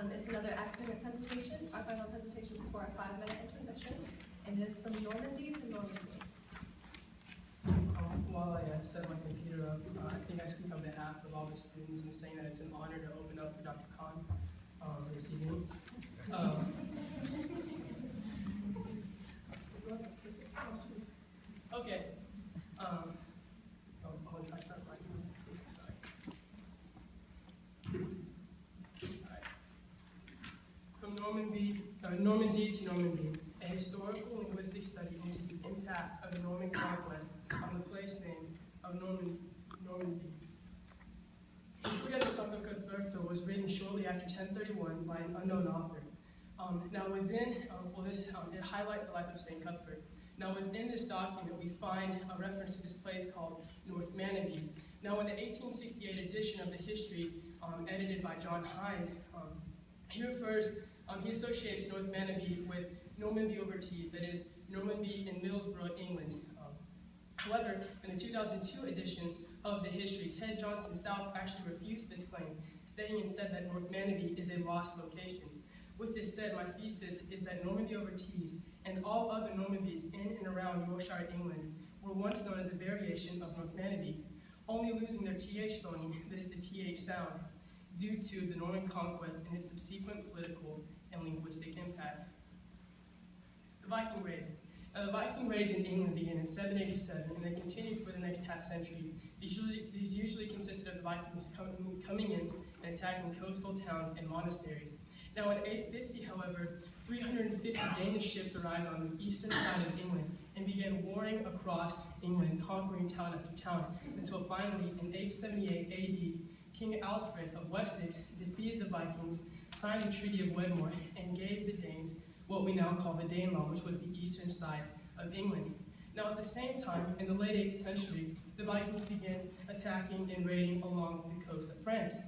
It's another academic presentation, our final presentation before our 5-minute intermission, and it is from Normandy to Normandy. While I set my computer up, I think I speak on behalf of all the students in saying that it's an honor to open up for Dr. Khan this evening. Okay. I'll try something like that. Sorry. All right. From Normandy to Normanby, a historical linguistic study into the impact of the Norman conquest on the place name of Normandy. Historia de Santo Cuthberto was written shortly after 1031 by an unknown author. Now within, it highlights the life of St. Cuthbert. Now within this document, we find a reference to this place called Normandy. Now in the 1868 edition of the history, edited by John Hayden, he associates Normandy with Normanby over Tees, that is, Normanby in Middlesbrough, England. However, in the 2002 edition of the history, Ted Johnson South actually refused this claim, stating instead that Normandy is a lost location. With this said, my thesis is that Normandy over Tees and all other Normanbys in and around Yorkshire, England, were once known as a variation of Normandy, only losing their TH phoneme, that is the TH sound, due to the Norman conquest and its subsequent political and linguistic impact. The Viking raids. Now, the Viking raids in England began in 787 and they continued for the next half-century. These usually consisted of the Vikings coming in and attacking coastal towns and monasteries. Now in 850, however, 350 Danish ships arrived on the eastern side of England and began warring across England, conquering town after town, until finally in 878 AD, King Alfred of Wessex defeated the Vikings, signed the Treaty of Wedmore, and gave the Danes what we now call the Danelaw, which was the eastern side of England. Now at the same time, in the late 8th century, the Vikings began attacking and raiding along the coast of France.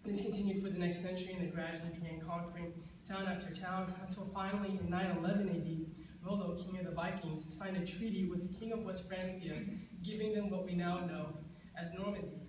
This continued for the next century, and they gradually began conquering town after town, until finally in 911 AD, Rollo, king of the Vikings, signed a treaty with the king of West Francia, giving them what we now know as Normandy.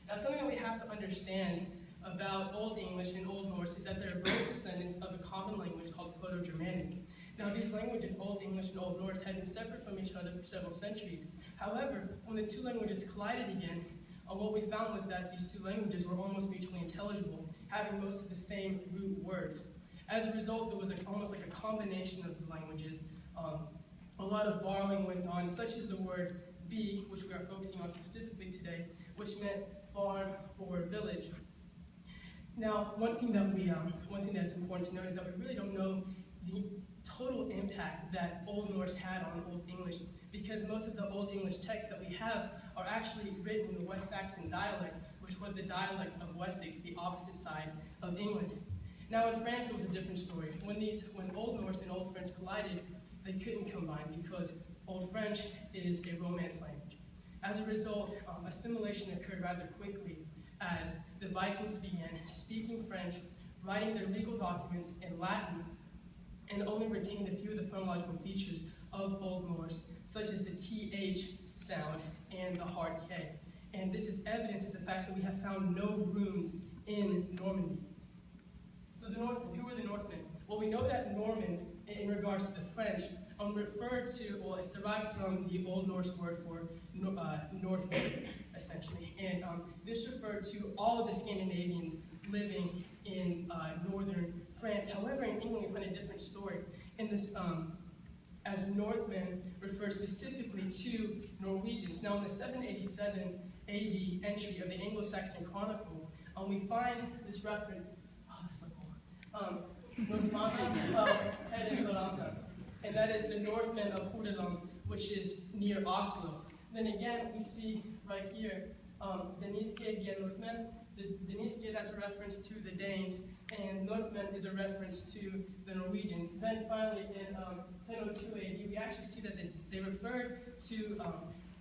Now something that we have to understand about Old English and Old Norse is that they're both descendants of a common language called Proto-Germanic. Now these languages, Old English and Old Norse, had been separate from each other for several centuries. However, when the two languages collided again, what we found was that these two languages were almost mutually intelligible, having most of the same root words. As a result, there was almost like a combination of the languages. A lot of borrowing went on, such as the word "be," which we are focusing on specifically today, which meant farm or village. Now, one thing that's important to note is that we really don't know the total impact that Old Norse had on Old English, because most of the Old English texts that we have are actually written in the West Saxon dialect, which was the dialect of Wessex, the opposite side of England. Now in France, it was a different story. When Old Norse and Old French collided, they couldn't combine because Old French is a Romance language. As a result, assimilation occurred rather quickly as the Vikings began speaking French, writing their legal documents in Latin, and only retained a few of the phonological features of Old Norse, such as the TH sound and the hard K. And this is evidence of the fact that we have found no runes in Normandy. So the Northmen, who were the Northmen? Well, we know that Norman, in regards to the French, is derived from the Old Norse word for Northman, essentially. And this referred to all of the Scandinavians living in northern France. However, in England, we find a different story. In this, as Northmen referred specifically to Norwegians. Now, in the 787 AD entry of the Anglo-Saxon Chronicle, we find this reference. Oh, that's so cool. Normandy of Hayden, and that is the Northmen of Hordaland, which is near Oslo. Then again, we see right here, the Niske Northmen. The Niske, that's a reference to the Danes, and Northmen is a reference to the Norwegians. Then finally, in 1002 AD, we actually see that they referred to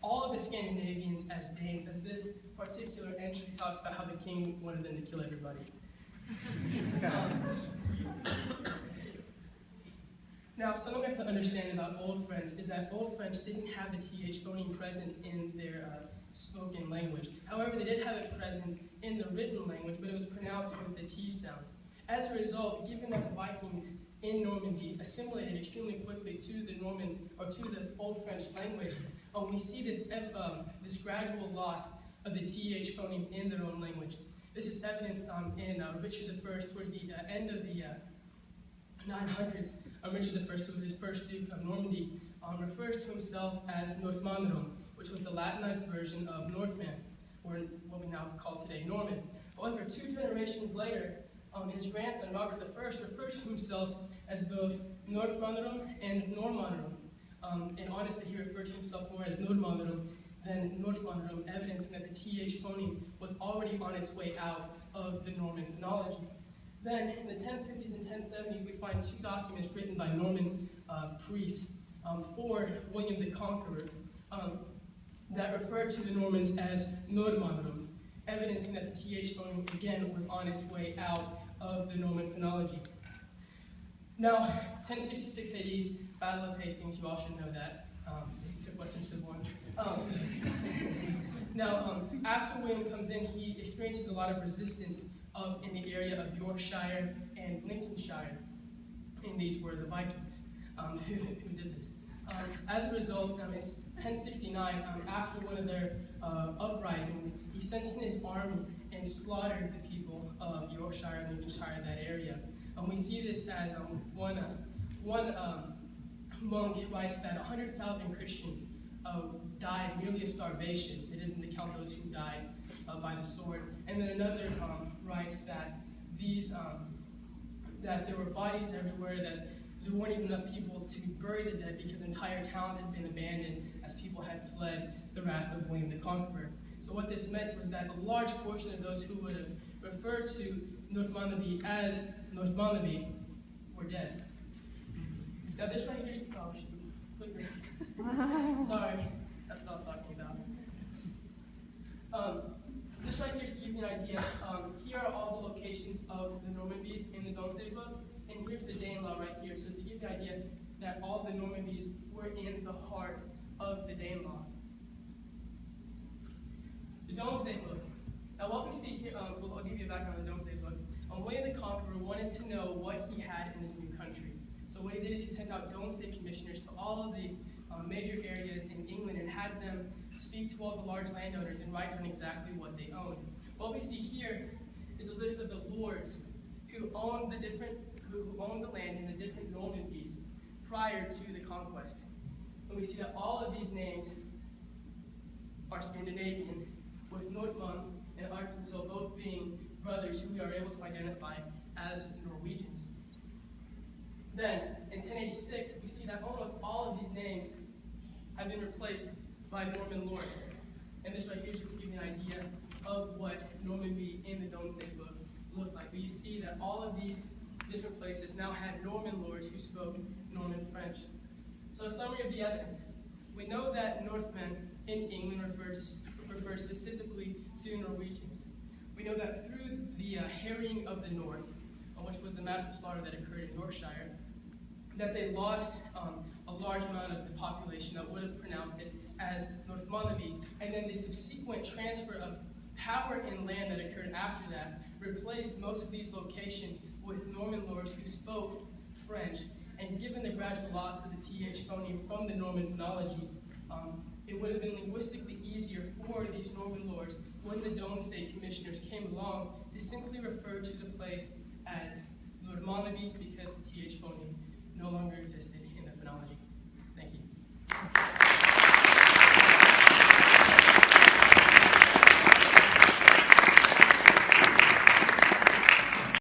all of the Scandinavians as Danes, as this particular entry talks about how the king wanted them to kill everybody. Now, something we have to understand about Old French is that Old French didn't have the TH phoneme present in their spoken language. However, they did have it present in the written language, but it was pronounced with the T sound. As a result, given that the Vikings in Normandy assimilated extremely quickly to the Old French language, we see this gradual loss of the TH phoneme in their own language. This is evidenced in Richard I towards the end of the 900s. Richard I, who was the first Duke of Normandy, refers to himself as Northmanrum, which was the Latinized version of Northman, or what we now call today Norman. However, 2 generations later, his grandson, Robert I, referred to himself as both Northmanrum and Normanrum. And honestly, he referred to himself more as Normanrum than Northmanrum, evidencing that the TH phoneme was already on its way out of the Norman phonology. Then, in the 1050s and 1070s, we find 2 documents written by Norman priests for William the Conqueror that referred to the Normans as Normanrum, evidencing that the TH phoneme, again, was on its way out of the Norman phonology. Now, 1066 AD, Battle of Hastings, you all should know that. He took Western Civil War. Now, after William comes in, he experiences a lot of resistance in the area of Yorkshire and Lincolnshire. And these were the Vikings who did this. As a result, in 1069, after one of their uprisings, he sent in his army and slaughtered the people of Yorkshire and Lincolnshire, that area. We see this as one monk writes that 100,000 Christians died nearly of starvation. It doesn't count those who died by the sword. And then another writes that that there were bodies everywhere, that there weren't even enough people to bury the dead because entire towns had been abandoned as people had fled the wrath of William the Conqueror. So what this meant was that a large portion of those who would have referred to Normandy as Normanby were dead. Now this right here is, oh shoot, quicker. Sorry, that's what I was talking about. This right here is to give you an idea. Here are all the locations of the Normandys in the Domesday Book, and here's the Danelaw right here. So to give you an idea that all the Normandys were in the heart of the Danelaw. The Domesday Book. Now what we see here, I'll give you a background on the Domesday Book. William the Conqueror wanted to know what he had in his new country. So what he did is he sent out Domesday commissioners to all of the major areas in England and had them speak to all the large landowners and write down exactly what they owned. What we see here is a list of the lords who owned the land in the different Normandys prior to the conquest. And we see that all of these names are Scandinavian, with Northman and Arkansas both being brothers who we are able to identify as Norwegians. Then, in 1086, we see that almost all of these names have been replaced by Norman lords. And this right here is just to give you an idea of what Normanby in the Domesday Book looked like. But you see that all of these different places now had Norman lords who spoke Norman French. So a summary of the evidence. We know that Northmen in England refer specifically to Norwegians. We know that through the harrying of the North, which was the massive slaughter that occurred in Yorkshire, that they lost a large amount of the population that would have pronounced it as Normandy, and then the subsequent transfer of power and land that occurred after that replaced most of these locations with Norman lords who spoke French, and given the gradual loss of the TH phoneme from the Norman phonology, it would have been linguistically easier for these Norman lords, when the Domesday commissioners came along, to simply refer to the place as Normanby because the TH phoneme